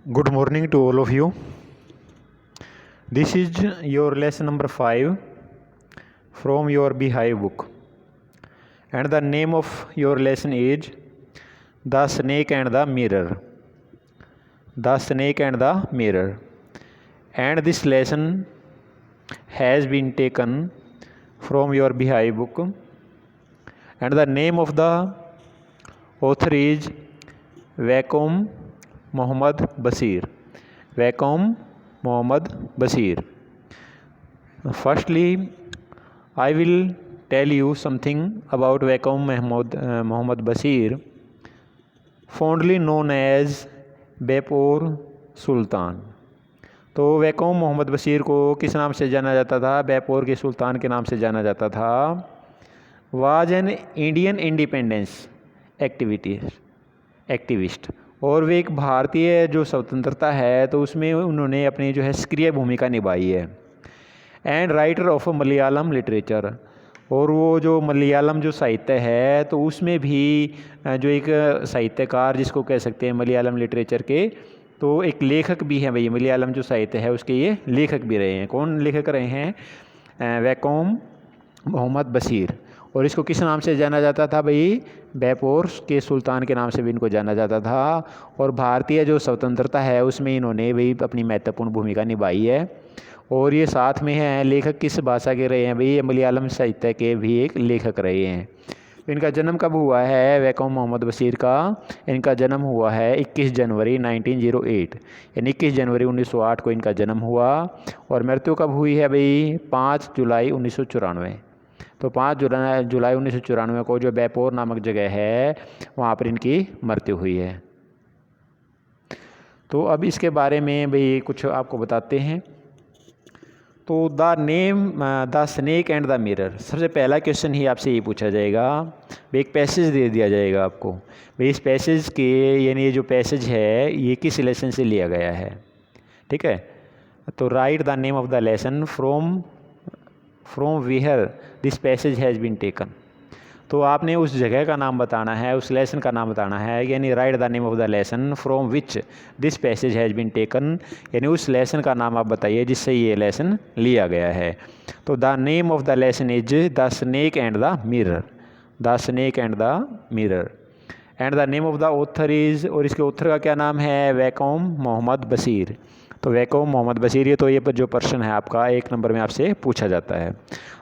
Good morning to all of you. This is your lesson number 5 from your Beehive book. And the name of your lesson is The Snake and the Mirror. The Snake and the Mirror. And this lesson has been taken from your Beehive book. And the name of the author is Waqom Mohammad Basir. Waqom Mohammad Basir. Firstly, I will tell you something about Waqom Mohammad Basir, fondly known as बैपोर सुल्तान। तो वैकोम मोहम्मद बशीर को किस नाम से जाना जाता था? बैपोर के सुल्तान के नाम से जाना जाता था। Was an Indian independence activist, और वे एक भारतीय जो स्वतंत्रता है तो उसमें उन्होंने अपनी जो है सक्रिय भूमिका निभाई है। And writer of Malayalam literature, और वो जो मलयालम जो साहित्य है तो उसमें भी जो एक साहित्यकार जिसको कह सकते हैं मलयालम लिटरेचर के, तो एक लेखक भी हैं भाई। मलयालम जो साहित्य है उसके ये लेखक भी रहे हैं। कौन लेखक रहे हैं? वैकोम मोहम्मद बशीर। और इसको किस नाम से जाना जाता था भाई? बैपोर के सुल्तान के नाम से भी इनको जाना जाता था। और भारतीय जो स्वतंत्रता है उसमें इन्होंने भी अपनी महत्वपूर्ण भूमिका निभाई है। और ये साथ में हैं लेखक किस भाषा के रहे हैं भाई? ये मलयालम साहित्य के भी एक लेखक रहे हैं। इनका जन्म कब हुआ है वैकोम मोहम्मद बशीर का? इनका जन्म हुआ है 21 जनवरी 1908, यानी 21 जनवरी 1908 को इनका जन्म हुआ। और मृत्यु कब हुई है भाई? 5 जुलाई 1994। तो 5 जुलाई 1994 को जो बैपोर नामक जगह है वहाँ पर इनकी मृत्यु हुई है। तो अब इसके बारे में भाई कुछ आपको बताते हैं। तो the snake and the mirror, सबसे पहला क्वेश्चन ही आपसे ये पूछा जाएगा भाई, एक पैसेज दे दिया जाएगा आपको भाई, इस पैसेज के यानी ये जो पैसेज है ये किस लेसन से लिया गया है? ठीक है, तो write the name of the lesson from where this passage has been taken. तो आपने उस जगह का नाम बताना है, उस लेसन का नाम बताना है, यानी write the name of the lesson from which this passage has been taken, यानी उस लेसन का नाम आप बताइए जिससे ये लेसन लिया गया है। तो the name of the lesson is the snake and the mirror. The snake and the mirror. And the name of the author is, और इसके ऑथर का क्या नाम है? वैकोम मोहम्मद बशीर। तो वैकोम मोहम्मद बशीर, ये तो ये जो प्रश्न है आपका 1 नंबर में आपसे पूछा जाता है।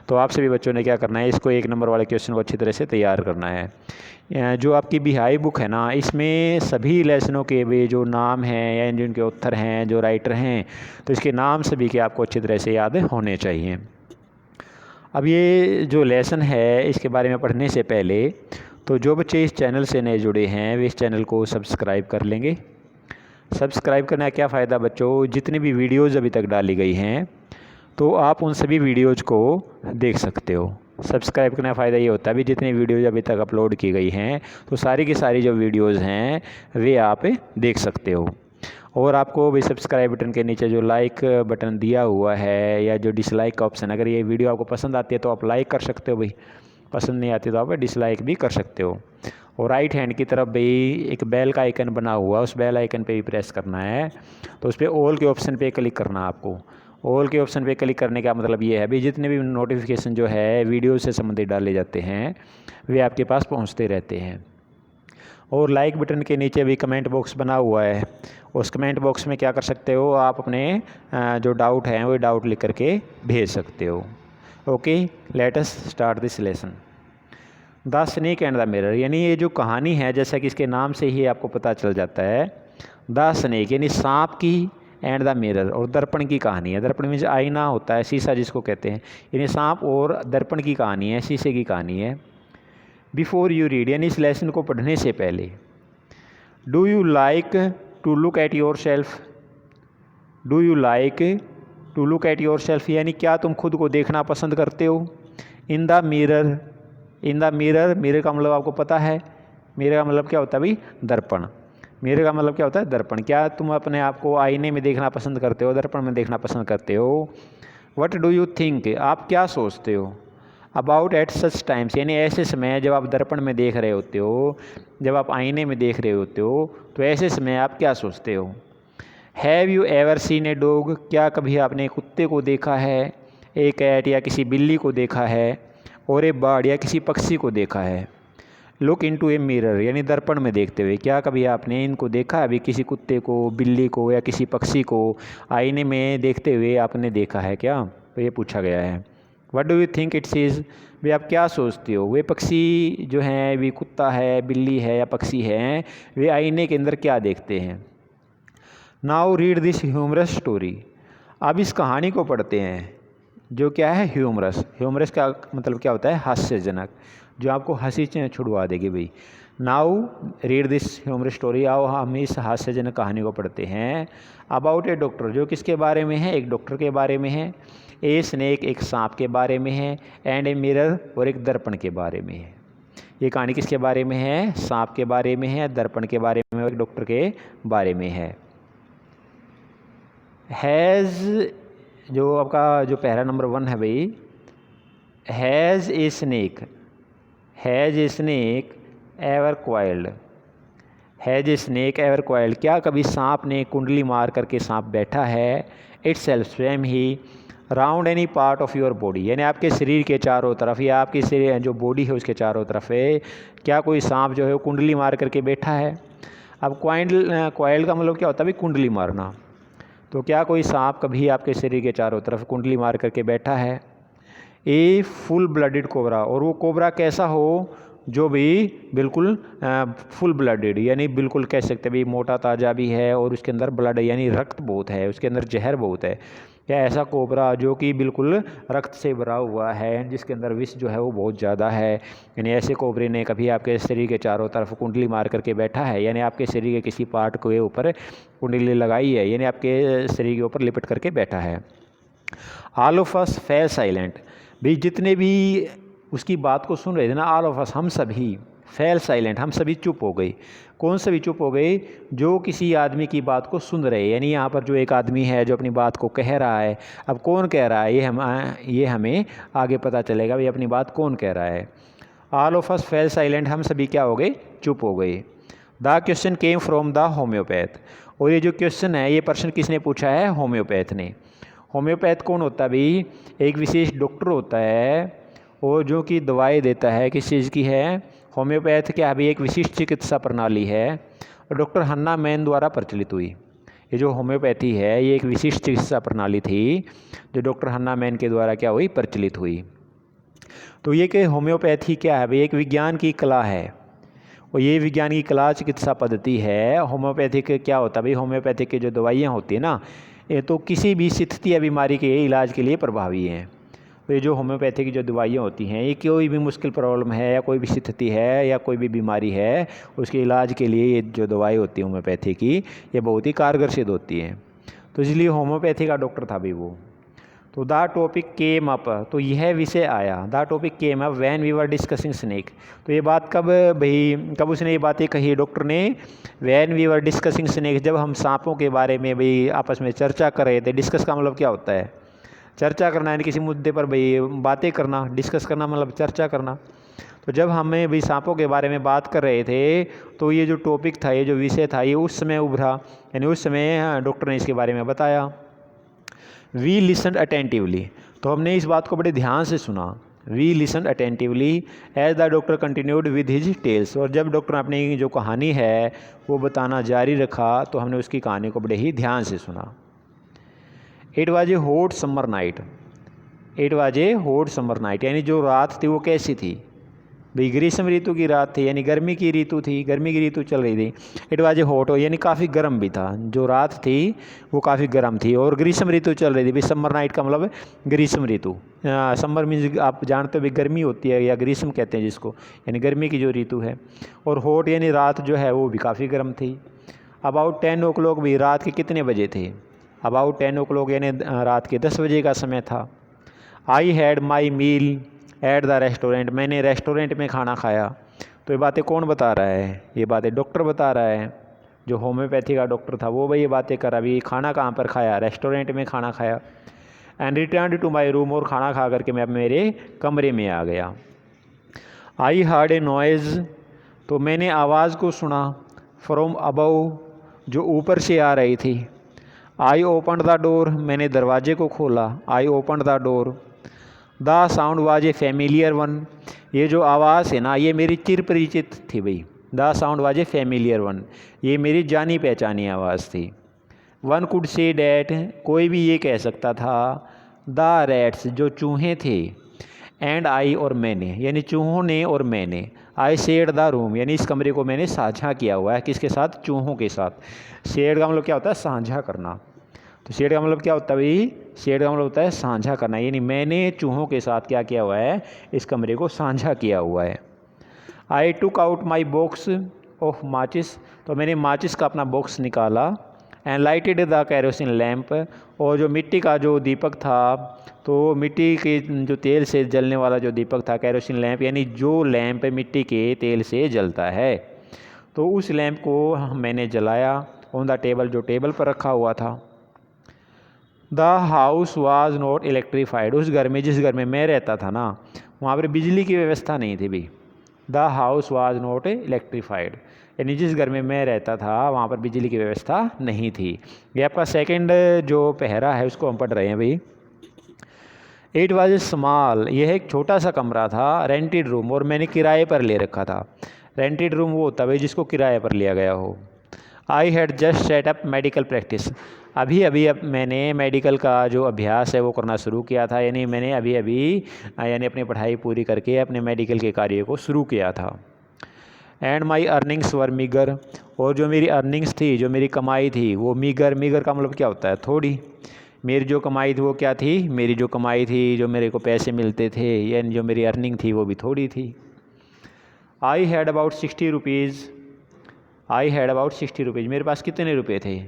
तो आपसे भी बच्चों ने क्या करना है, इसको 1 नंबर वाले क्वेश्चन को अच्छी तरह से तैयार करना है। जो आपकी बिहाई बुक है ना, इसमें सभी लेसनों के भी जो नाम हैं या जिनके ऑथर हैं, जो राइटर हैं, तो इसके नाम सभी के आपको अच्छी तरह से याद होने चाहिए। अब ये जो लेसन है इसके बारे में पढ़ने से पहले तो जो बच्चे इस चैनल से नए जुड़े हैं वे इस चैनल को सब्सक्राइब कर लेंगे। सब्सक्राइब करने का क्या फ़ायदा बच्चों? जितनी भी वीडियोज़ अभी तक डाली गई हैं तो आप उन सभी वीडियोज़ को देख सकते हो। सब्सक्राइब करने का फ़ायदा ये होता है भी जितनी वीडियोज़ अभी तक अपलोड की गई हैं तो सारी की सारी जो वीडियोज़ हैं वे आप देख सकते हो। और आपको भी सब्सक्राइब बटन के नीचे जो लाइक बटन दिया हुआ है या जो डिसलाइक का ऑप्शन, अगर ये वीडियो आपको पसंद आती है तो आप लाइक कर सकते हो भाई, पसंद नहीं आती तो आप डिसलाइक भी कर सकते हो। और राइट हैंड की तरफ भाई एक बेल का आइकन बना हुआ, उस बेल आइकन पे भी प्रेस करना है। तो उस पर ऑल के ऑप्शन पे क्लिक करना है आपको। ऑल के ऑप्शन पे क्लिक करने का मतलब ये है भाई जितने भी नोटिफिकेशन जो है वीडियो से संबंधित डाले जाते हैं वे आपके पास पहुंचते रहते हैं। और लाइक बटन के नीचे भी कमेंट बॉक्स बना हुआ है, उस कमेंट बॉक्स में क्या कर सकते हो आप? अपने जो डाउट हैं वो डाउट लिख करके भेज सकते हो। Okay, let us start this lesson. The snake and the mirror, यानी ये जो कहानी है जैसा कि इसके नाम से ही आपको पता चल जाता है, द स्नेक यानी सांप की, एंड द मिरर और दर्पण की कहानी है। दर्पण मीन्स आईना होता है, शीशा जिसको कहते हैं, यानी सांप और दर्पण की कहानी है, शीशे की कहानी है। बिफोर यू रीड, यानी इस लेसन को पढ़ने से पहले, do you like to look at yourself. Do you like to look at yourself, यानी क्या तुम खुद को देखना पसंद करते हो? In the mirror. In the mirror, mirror का मतलब आपको पता है, मिरर का मतलब क्या होता है भाई? दर्पण। मिरर का मतलब क्या होता है? दर्पण। क्या तुम अपने आप को आईने में देखना पसंद करते हो, दर्पण में देखना पसंद करते हो? वट डू यू थिंक, आप क्या सोचते हो? अबाउट एट सच टाइम्स, यानी ऐसे समय जब आप दर्पण में देख रहे होते हो, जब आप आईने में देख रहे होते हो तो ऐसे समय आप क्या सोचते हो? Have you ever seen a dog, क्या कभी आपने कुत्ते को देखा है, ए कैट या किसी बिल्ली को देखा है, और ए बर्ड या किसी पक्षी को देखा है। लुक इनटू ए मिरर यानी दर्पण में देखते हुए, क्या कभी आपने इनको देखा अभी, किसी कुत्ते को, बिल्ली को या किसी पक्षी को आईने में देखते हुए आपने देखा है क्या, तो ये पूछा गया है। What do you think it's is, भाई आप क्या सोचते हो वे पक्षी जो हैं, वे कुत्ता है, बिल्ली है या पक्षी हैं, वे आईने के अंदर क्या देखते हैं। Now read this humorous story, अब इस कहानी को पढ़ते हैं जो क्या है ह्यूमरस। ह्यूमरस का मतलब क्या होता है, हास्यजनक, जो आपको हंसी छुड़वा देगी भाई। Now read this humorous story, आओ हम इस हास्यजनक कहानी को पढ़ते हैं। अबाउट ए डॉक्टर, जो किसके बारे में है, एक डॉक्टर के बारे में है। ए स्नेक, एक सांप के बारे में है। एंड ए मिरर, और एक दर्पण के बारे में है। ये कहानी किसके बारे में है, सांप के बारे में है, दर्पण के बारे में, और एक डॉक्टर के बारे में है। हैज़, जो आपका जो पैरा नंबर 1 है भाई, has a snake, has a snake ever coiled, has a snake ever coiled, क्या कभी सांप ने कुंडली मार करके सांप बैठा है। इट्स सेल्फ, स्वयं ही। Round any part of your body, यानी आपके शरीर के चारों तरफ या आपकी शरीर जो बॉडी है उसके चारों तरफ है, क्या कोई सांप जो है वो कुंडली मार करके बैठा है। अब क्वाइल्ड का मतलब क्या होता है भाई, कुंडली मारना। तो क्या कोई सांप कभी आपके शरीर के चारों तरफ कुंडली मार करके बैठा है। ए फुल ब्लडेड कोबरा, और वो कोबरा कैसा हो, जो भी बिल्कुल फुल ब्लडेड, यानी बिल्कुल कह सकते हैं भाई मोटा ताज़ा भी है और उसके अंदर ब्लड यानी रक्त बहुत है, उसके अंदर जहर बहुत है। या ऐसा कोबरा जो कि बिल्कुल रक्त से भरा हुआ है, जिसके अंदर विष जो है वो बहुत ज़्यादा है, यानी ऐसे कोबरे ने कभी आपके शरीर के चारों तरफ कुंडली मार करके बैठा है, यानी आपके शरीर के किसी पार्ट के ऊपर कुंडली लगाई है, यानी आपके शरीर के ऊपर लिपट करके बैठा है। All of us fail silent, भाई जितने भी उसकी बात को सुन रहे थे ना, ऑल ऑफ अस, हम सभी, फेल साइलेंट, हम सभी चुप हो गए। कौन सभी चुप हो गए, जो किसी आदमी की बात को सुन रहे, यानी यहाँ पर जो एक आदमी है जो अपनी बात को कह रहा है। अब कौन कह रहा है ये हमें आगे पता चलेगा भाई अपनी बात कौन कह रहा है। All of us fail silent, हम सभी क्या हो गए, चुप हो गए। The question came from the homeopath, और ये जो क्वेश्चन है ये प्रश्न किसने पूछा है, होम्योपैथ ने। होम्योपैथ कौन होता है भाई, एक विशेष डॉक्टर होता है और जो कि दवाई देता है, किस चीज़ की है, होम्योपैथ क्या है भाई, एक विशिष्ट चिकित्सा प्रणाली है और डॉक्टर हन्ना मैन द्वारा प्रचलित हुई। ये जो होम्योपैथी है ये एक विशिष्ट चिकित्सा प्रणाली थी जो डॉक्टर हन्ना मैन के द्वारा क्या हुई, प्रचलित हुई। तो ये कि होम्योपैथी क्या है भाई, एक विज्ञान की कला है, और ये विज्ञान की कला चिकित्सा पद्धति है। होम्योपैथिक क्या होता है भाई, होम्योपैथिक की जो दवाइयाँ होती है ना, ये तो किसी भी स्थिति या बीमारी के इलाज के लिए प्रभावी हैं। तो ये जो होम्योपैथी की जो दवाइयाँ होती हैं, ये कोई भी मुश्किल प्रॉब्लम है या कोई भी स्थिति है या कोई भी बीमारी है, उसके इलाज के लिए ये जो दवाई होती है होम्योपैथी की, ये बहुत ही कारगर सिद्ध होती है। तो इसलिए होम्योपैथी का डॉक्टर था भाई वो। तो द टॉपिक केम अप, तो यह विषय आया, the topic came up when we were discussing snake. तो ये बात कब भाई, कब उसने ये बातें कही डॉक्टर ने, when we were discussing snake, जब हम सांपों के बारे में भाई आपस में चर्चा कर रहे थे। डिस्कस का मतलब क्या होता है, चर्चा करना, यानी किसी मुद्दे पर भाई बातें करना। डिस्कस करना मतलब चर्चा करना। तो जब हमें भाई सांपों के बारे में बात कर रहे थे तो ये जो टॉपिक था, ये जो विषय था, ये उस समय उभरा, यानी उस समय डॉक्टर ने इसके बारे में बताया। वी लिसन अटेंटिवली, तो हमने इस बात को बड़े ध्यान से सुना। We listen attentively as the doctor continued with his tales, और जब डॉक्टर ने अपनी जो कहानी है वो बताना जारी रखा तो हमने उसकी कहानी को बड़े ही ध्यान से सुना। It was a hot summer night, it was a hot summer night, यानी जो रात थी वो कैसी थी भाई, ग्रीष्म ऋतु की रात थी, यानी गर्मी की ऋतु थी, गर्मी की ऋतु चल रही थी। इट वाज ए हॉट, यानी काफ़ी गर्म भी था, जो रात थी वो काफ़ी गर्म थी, और ग्रीष्म ऋतु चल रही थी भाई। समर नाइट का मतलब ग्रीष्म ऋतु, समर मीन्स आप जानते हो भाई गर्मी होती है या ग्रीष्म कहते हैं जिसको, यानी गर्मी की जो ऋतु है। और हॉट यानी रात जो है वो भी काफ़ी गर्म थी। अबाउट 10 o'clock भी, रात के कितने बजे थे, अबाउट 10 o'clock यानी रात के 10 बजे का समय था। I had my meal at the restaurant, मैंने रेस्टोरेंट में खाना खाया। तो ये बातें कौन बता रहा है, ये बातें डॉक्टर बता रहा है, जो होम्योपैथी का डॉक्टर था वो भाई ये बातें कर रहा। अभी खाना कहाँ पर खाया, रेस्टोरेंट में खाना खाया। And return to my room, और खाना खा करके मैं मेरे कमरे में आ गया। आई हर्ड ए नॉइज़, तो मैंने आवाज़ को सुना, फ्रॉम अबव, जो ऊपर से आ रही थी। आई ओपन द डोर, मैंने दरवाजे को खोला। I open the door. The sound was a familiar one, ये जो आवाज़ है ना ये मेरी चिर परिचित थी भाई। The sound was a familiar one, ये मेरी जानी पहचानी आवाज़ थी। वन कुड से डैट, कोई भी ये कह सकता था। द रैट्स, जो चूहे थे। एंड आई, और मैंने, यानी चूहों ने और मैंने। आई शेयर्ड द रूम, यानी इस कमरे को मैंने साझा किया हुआ है। किसके साथ? चूहों के साथ। शेयर्ड का मतलब क्या होता है? साझा करना। तो शेयर्ड का मतलब क्या होता है भाई? शेयर्ड का मतलब होता है साझा करना, यानी मैंने चूहों के साथ क्या किया हुआ है? इस कमरे को साझा किया हुआ है। I took out my box of matches, तो मैंने माचिस का अपना बॉक्स निकाला। And lighted the kerosene lamp, और जो मिट्टी का जो दीपक था, तो मिट्टी के जो तेल से जलने वाला जो दीपक था, कैरोसिन लैम्प, यानी जो लैम्प मिट्टी के तेल से जलता है, तो उस लैम्प को मैंने जलाया ऑन द टेबल, जो टेबल पर रखा हुआ था। The house was not electrified, उस घर में, जिस घर में मैं रहता था ना, वहाँ पर बिजली की व्यवस्था नहीं थी भाई। The house was not electrified, यानी जिस घर में मैं रहता था वहाँ पर बिजली की व्यवस्था नहीं थी। ये आपका सेकंड जो पहरा है उसको हम पढ़ रहे हैं भाई। इट वाज स्मॉल, यह एक छोटा सा कमरा था। रेंटेड रूम, और मैंने किराए पर ले रखा था। रेंटेड रूम वो होता है भाई जिसको किराए पर लिया गया हो। I had just set up medical practice, अभी अभी अब मैंने मेडिकल का जो अभ्यास है वो करना शुरू किया था, यानी मैंने अभी अभी यानी अपनी पढ़ाई पूरी करके अपने मेडिकल के कार्य को शुरू किया था। And my earnings were meagre, और जो मेरी अर्निंग्स थी, जो मेरी कमाई थी वो मीगर। मीगर का मतलब क्या होता है? थोड़ी। मेरी जो कमाई थी वो क्या थी? मेरी जो कमाई थी, जो मेरे को पैसे मिलते थे, यानी जो मेरी अर्निंग थी वो भी थोड़ी थी। I had about 60 rupees, I had about 60 rupees, मेरे पास कितने रुपए थे?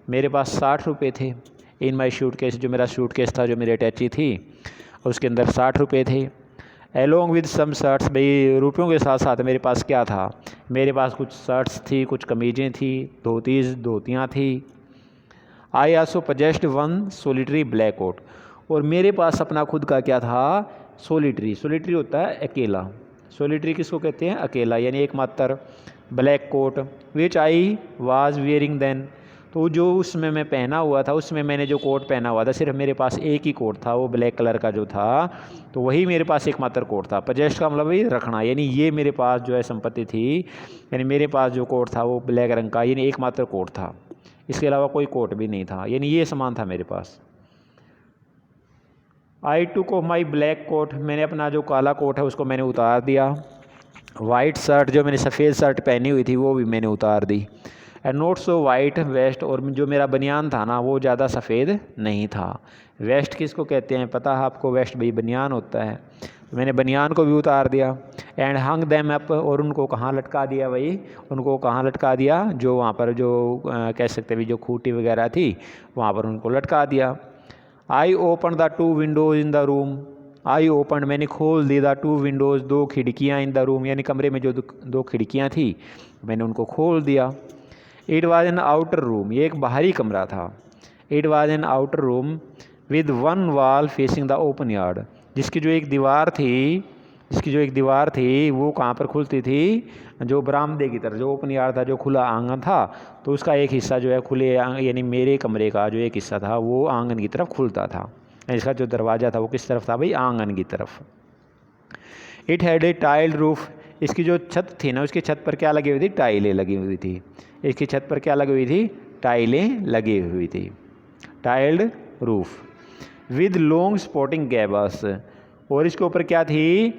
मेरे पास 60 रुपये थे। इन माई सूटकेस, जो मेरा सूटकेस था, जो मेरी अटैची थी, उसके अंदर 60 रुपये थे। एलोंग विद सम शर्ट्स, भाई रुपयों के साथ साथ मेरे पास क्या था? मेरे पास कुछ शर्ट्स थी, कुछ कमीज़ें थी, धोतियाँ थी। I also possessed one solitary black coat, और मेरे पास अपना खुद का क्या था? सोलिटरी। सोलिटरी होता है अकेला। सोलिटरी किसको कहते हैं? अकेला, यानी एकमात्र। Black coat which I was wearing then, तो जो उसमें मैं पहना हुआ था, उसमें मैंने जो कोट पहना हुआ था, सिर्फ मेरे पास एक ही कोट था, वो ब्लैक कलर का जो था, तो वही मेरे पास एकमात्र कोट था। पजेस्ट का मतलब ही रखना, यानी ये मेरे पास जो है संपत्ति थी, यानी मेरे पास जो कोट था वो ब्लैक रंग का, यानी एकमात्र कोट था, इसके अलावा कोई कोट भी नहीं था, यानी ये सामान था मेरे पास। I took off my black coat, मैंने अपना जो काला कोट है उसको मैंने उतार दिया। वाइट शर्ट, जो मैंने सफ़ेद शर्ट पहनी हुई थी वो भी मैंने उतार दी। And not so white vest, और जो मेरा बनियान था ना वो ज़्यादा सफ़ेद नहीं था। वेस्ट किसको कहते हैं पता है आपको? वेस्ट भाई बनियान होता है। तो मैंने बनियान को भी उतार दिया। एंड हंग दैम अप, और उनको कहाँ लटका दिया भाई? उनको कहाँ लटका दिया? जो वहाँ पर जो कह सकते भाई जो खूंटी वगैरह थी वहाँ पर उनको लटका दिया। I open the 2 Windows in the room, I open, मैंने खोल दी द 2 विंडोज़, 2 खिड़कियाँ इन द रूम, यानी कमरे में जो 2 खिड़कियाँ थी मैंने उनको खोल दिया। It was an outer room, ये एक बाहरी कमरा था। It was an outer room with one wall facing the open yard, जिसकी जो एक दीवार थी वो कहाँ पर खुलती थी? जो बरामदे की तरफ, जो ओपन यार्ड था, जो खुला आंगन था, तो उसका एक हिस्सा जो है खुले यानी मेरे कमरे का जो एक हिस्सा था वो आंगन की तरफ खुलता था। इसका जो दरवाज़ा था वो किस तरफ था भाई? आंगन की तरफ। It had a tiled roof, इसकी जो छत थी ना उसकी छत पर क्या लगी हुई थी? टाइलें लगी हुई थी। इसकी छत पर क्या लगी हुई थी? टाइलें लगी हुई थी। Tiled roof with long sporting gables, और इसके ऊपर क्या थी?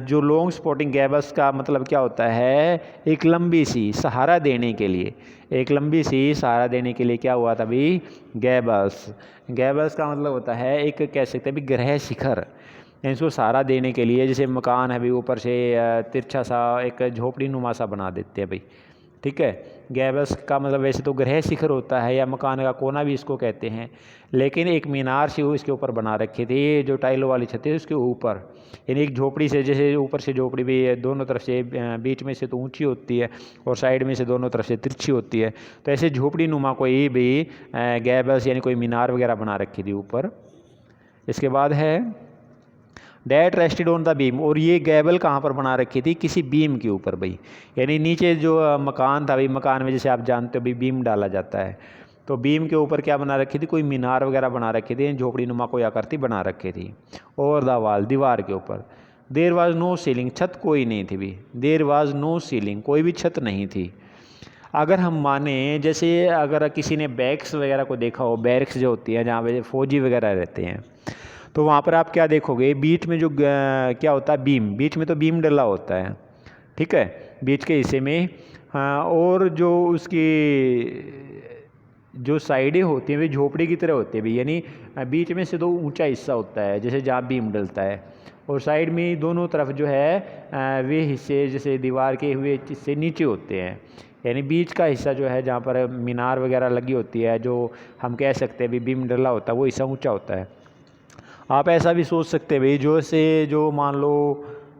जो लॉन्ग स्पोर्टिंग गैबस का मतलब क्या होता है? एक लंबी सी सहारा देने के लिए, एक लंबी सी सहारा देने के लिए क्या हुआ था भाई? गैबस। गैबस का मतलब होता है एक, कह सकते हैं भी ग्रह शिखर, इसको सहारा देने के लिए, जैसे मकान है भाई ऊपर से तिरछा सा एक झोपड़ी नुमा सा बना देते हैं भाई, ठीक है। गैबस का मतलब वैसे तो ग्रह शिखर होता है या मकान का कोना भी इसको कहते हैं, लेकिन एक मीनार सी इसके ऊपर बना रखी थी जो टाइलों वाली छत है उसके ऊपर, यानी एक झोपड़ी से, जैसे ऊपर से झोपड़ी भी दोनों तरफ से बीच में से तो ऊंची होती है और साइड में से दोनों तरफ से तिरछी होती है, तो ऐसे झोपड़ी नुमा कोई भी गैबस यानी कोई मीनार वगैरह बना रखी थी ऊपर। इसके बाद है that rested on the beam, और ये गैबल कहाँ पर बना रखी थी? किसी बीम के ऊपर भाई, यानी नीचे जो मकान था भाई, मकान में जैसे आप जानते हो भाई बीम डाला जाता है, तो बीम के ऊपर क्या बना रखी थी, कोई मीनार वगैरह बना रखी थी, झोपड़ी नुमा कोई आकृति बना रखी थी। और द वॉल, दीवार के ऊपर। देयर वाज नो सीलिंग, छत कोई नहीं थी भी। देयर वाज नो सीलिंग, कोई भी छत नहीं थी। अगर हम माने, जैसे अगर किसी ने बैरक्स वगैरह को देखा हो, बैरक्स जो होती है जहाँ पे फौजी वगैरह रहते हैं, तो वहाँ पर आप क्या देखोगे, बीच में जो क्या होता है, बीम, बीच में तो बीम डला होता है, ठीक है, बीच के हिस्से में। हाँ, और जो उसकी जो साइडें होती हैं वे झोपड़ी की तरह होती है भी, यानी बीच में से तो ऊंचा हिस्सा होता है जैसे जहाँ बीम डलता है, और साइड में दोनों तरफ जो है वे हिस्से जैसे दीवार के हुए हिस्से नीचे होते हैं। यानी बीच का हिस्सा जो है जहाँ पर मीनार वगैरह लगी होती है, जो हम कह सकते हैं भी बीम डला होता है, वो हिस्सा ऊंचा होता है। आप ऐसा भी सोच सकते हैं भाई, जो से जो मान लो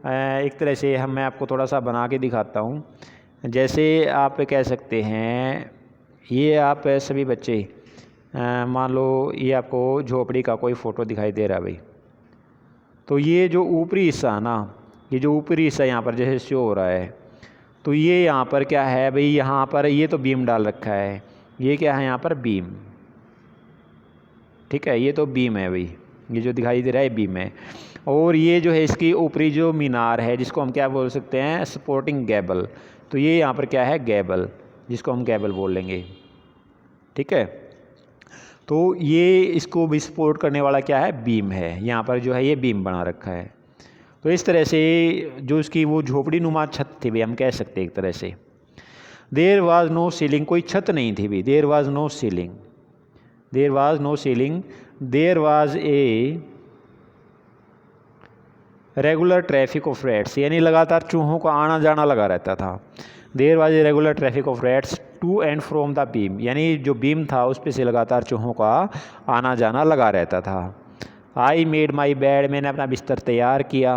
एक तरह से मैं आपको थोड़ा सा बना के दिखाता हूँ। जैसे आप कह सकते हैं, ये आप सभी बच्चे मान लो ये आपको झोपड़ी का कोई फ़ोटो दिखाई दे रहा है भाई। तो ये जो ऊपरी हिस्सा है ना, ये जो ऊपरी हिस्सा यहाँ पर जैसे शो हो रहा है, तो ये यहाँ पर क्या है भाई, यहाँ पर ये तो बीम डाल रखा है, ये क्या है यहाँ पर बीम, ठीक है, ये तो बीम है भाई, ये जो दिखाई दे रहा है बीम है। और ये जो है इसकी ऊपरी जो मीनार है, जिसको हम क्या बोल सकते हैं, सपोर्टिंग गैबल, तो ये यहाँ पर क्या है, गैबल, जिसको हम गैबल बोल लेंगे, ठीक है। तो ये इसको भी सपोर्ट करने वाला क्या है, बीम है, यहाँ पर जो है ये बीम बना रखा है। तो इस तरह से जो इसकी वो झोपड़ी नुमा छत थी भी, हम कह सकते हैं एक तरह से। देयर वाज नो सीलिंग, कोई छत नहीं थी भी, there was no ceiling, there was no ceiling. There was a regular traffic of rats, यानी लगातार चूहों का आना जाना लगा रहता था। There was a regular traffic of rats to and from the beam, यानी जो बीम था उस पे से लगातार चूहों का आना जाना लगा रहता था। आई मेड माई बेड, मैंने अपना बिस्तर तैयार किया।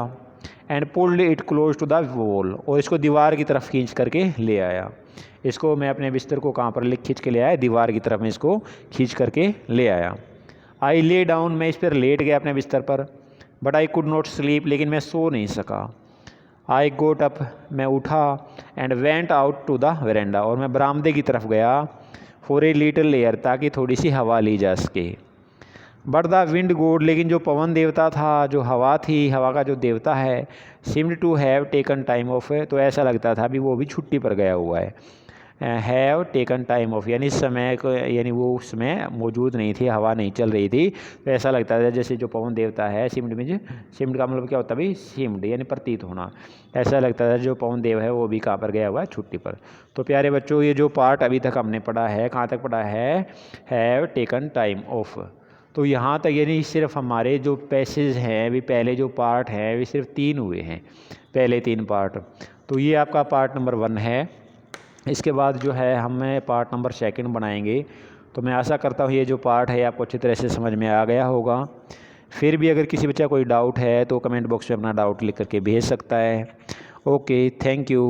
And pulled it close to the wall, और इसको दीवार की तरफ खींच करके ले आया। इसको मैं अपने बिस्तर को कहाँ पर खींच के ले आया, दीवार की तरफ में इसको खींच करके ले आया। आई ले डाउन, मैं इस पर लेट गया अपने बिस्तर पर। But I could not sleep, लेकिन मैं सो नहीं सका। आई गोट अप, मैं उठा। And went out to the veranda, और मैं बरामदे की तरफ गया। फॉर ए लिटिल एयर, ताकि थोड़ी सी हवा ली जा सके। बट द विंड गॉड, लेकिन जो पवन देवता था, जो हवा थी, हवा का जो देवता है, seemed to have taken time off, तो ऐसा लगता था अभी वो भी छुट्टी पर गया हुआ है। हैव टेकन टाइम ऑफ, यानी समय को, यानी वो उसमें मौजूद नहीं थी, हवा नहीं चल रही थी, तो ऐसा लगता था जैसे जो पवन देवता है, सिम्ड में, जो सिम्ड का मतलब क्या होता है भाई, सिम्ड यानी प्रतीत होना, ऐसा लगता था जो पवन देव है वो भी कहाँ पर गया हुआ है, छुट्टी पर। तो प्यारे बच्चों, ये जो पार्ट अभी तक हमने पढ़ा है, कहाँ तक पढ़ा है, हैव टेकन टाइम ऑफ, तो यहाँ तक, यानी सिर्फ हमारे जो पैसेज हैं भी, पहले जो पार्ट हैं वे सिर्फ 3 हुए हैं, पहले 3 पार्ट। तो ये आपका पार्ट नंबर 1 है। इसके बाद जो है हमें पार्ट नंबर 2 बनाएंगे। तो मैं आशा करता हूँ ये जो पार्ट है आपको अच्छी तरह से समझ में आ गया होगा। फिर भी अगर किसी बच्चा कोई डाउट है तो कमेंट बॉक्स में अपना डाउट लिख करके भेज सकता है। Okay, thank you.